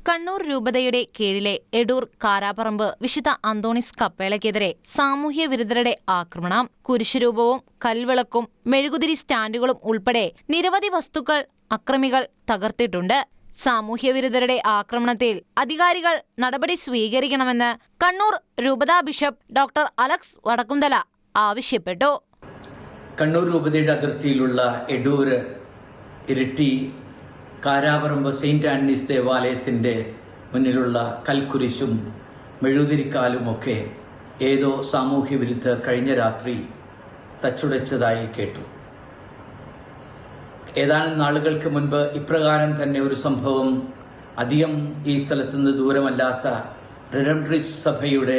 കണ്ണൂർ രൂപതയുടെ കീഴിലെ എടൂർ കാരാപ്പറമ്പ് വിശുദ്ധ അന്തോണിസ് കപ്പേളയ്ക്കെതിരെ സാമൂഹ്യ വിരുദ്ധരുടെ ആക്രമണം. കുരിശുരൂപവും കൽവിളക്കും മെഴുകുതിരി സ്റ്റാൻഡുകളും ഉൾപ്പെടെ നിരവധി വസ്തുക്കൾ അക്രമികൾ തകർത്തിട്ടുണ്ട്. സാമൂഹ്യ വിരുദ്ധരുടെ ആക്രമണത്തിൽ അധികാരികൾ നടപടി സ്വീകരിക്കണമെന്ന് കണ്ണൂർ രൂപതാ ബിഷപ്പ് ഡോക്ടർ അലക്സ് വടക്കുംതല ആവശ്യപ്പെട്ടു. കണ്ണൂർ രൂപതയുടെ അതിർത്തിയിലുള്ള എടൂർ, ഇരിട്ടി, കാരാപ്പറമ്പ് സെയിന്റ് ആന്റണീസ് ദേവാലയത്തിന്റെ മുന്നിലുള്ള കൽക്കുരിശും മെഴുകുതിരിക്കാലുമൊക്കെ ഏതോ സാമൂഹ്യ വിരുദ്ധർ കഴിഞ്ഞ രാത്രി തച്ചുടച്ചതായി കേട്ടു. ഏതാനും നാളുകൾക്ക് മുൻപ് ഇപ്രകാരം തന്നെ ഒരു സംഭവം അധികം ഈ സ്ഥലത്തുനിന്ന് ദൂരമല്ലാത്ത റിഡംട്രിസ് സഭയുടെ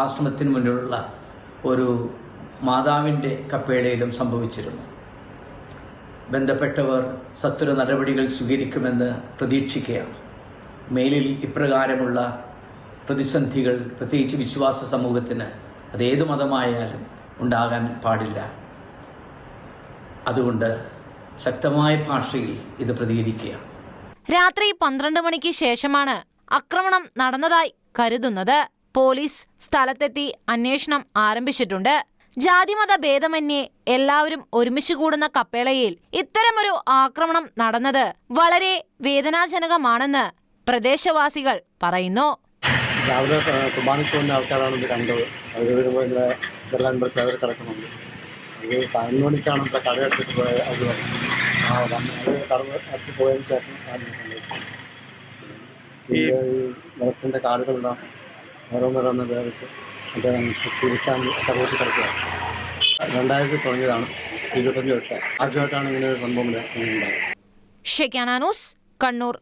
ആശ്രമത്തിന് മുന്നിലുള്ള ഒരു മാതാവിൻ്റെ കപ്പേളയിലും സംഭവിച്ചിരുന്നു. ബന്ധപ്പെട്ടവർ സത്വര നടപടികൾ സ്വീകരിക്കുമെന്ന് പ്രതീക്ഷിക്കുകയാണ്. മേലിൽ ഇപ്രകാരമുള്ള പ്രതിസന്ധികൾ പ്രത്യേകിച്ച് വിശ്വാസ സമൂഹത്തിന് അതേത് മതമായാലും ഉണ്ടാകാൻ പാടില്ല. അതുകൊണ്ട് ശക്തമായ ഭാഷയിൽ ഇത് പ്രതികരിക്കുകയാണ്. രാത്രി 12 മണിക്ക് ശേഷമാണ് ആക്രമണം നടന്നതായി കരുതുന്നത്. പോലീസ് സ്ഥലത്തെത്തി അന്വേഷണം ആരംഭിച്ചിട്ടുണ്ട്. ജാതിമത ഭേദമന്യേ എല്ലാവരും ഒരുമിച്ച് കൂടുന്ന കപ്പേളയിൽ ഇത്തരമൊരു ആക്രമണം നടന്നത് വളരെ വേദനാജനകമാണെന്ന് പ്രദേശവാസികൾ പറയുന്നു. രാവിലെ കുർബാനയ്ക്ക് പോകുന്ന ആൾക്കാരാണ് ഇത് കണ്ടത്. അവർ വരുമ്പോൾ ഇതെല്ലാം അവർ കിടക്കുന്നുണ്ട്. 11 മണിക്കാണ് ഇവിടെ കടയെടുത്തിട്ട് പോയത്. അത് കടത്തി പോയതിന് ശേഷം ഈ വെള്ളത്തിൻ്റെ കാടുകളെല്ലാം ഓരോന്നോരോന്ന് വേറിട്ട് തിരിച്ചാൻ കടവത്തി കിടക്കുകയാണ്. 2000 തുടങ്ങിയതാണ്. 25 വർഷം ആദ്യമായിട്ടാണ് ഇങ്ങനെ ഒരു സംഭവം ഉണ്ടായത്. ഷെക്കാന ന്യൂസ്, കണ്ണൂർ.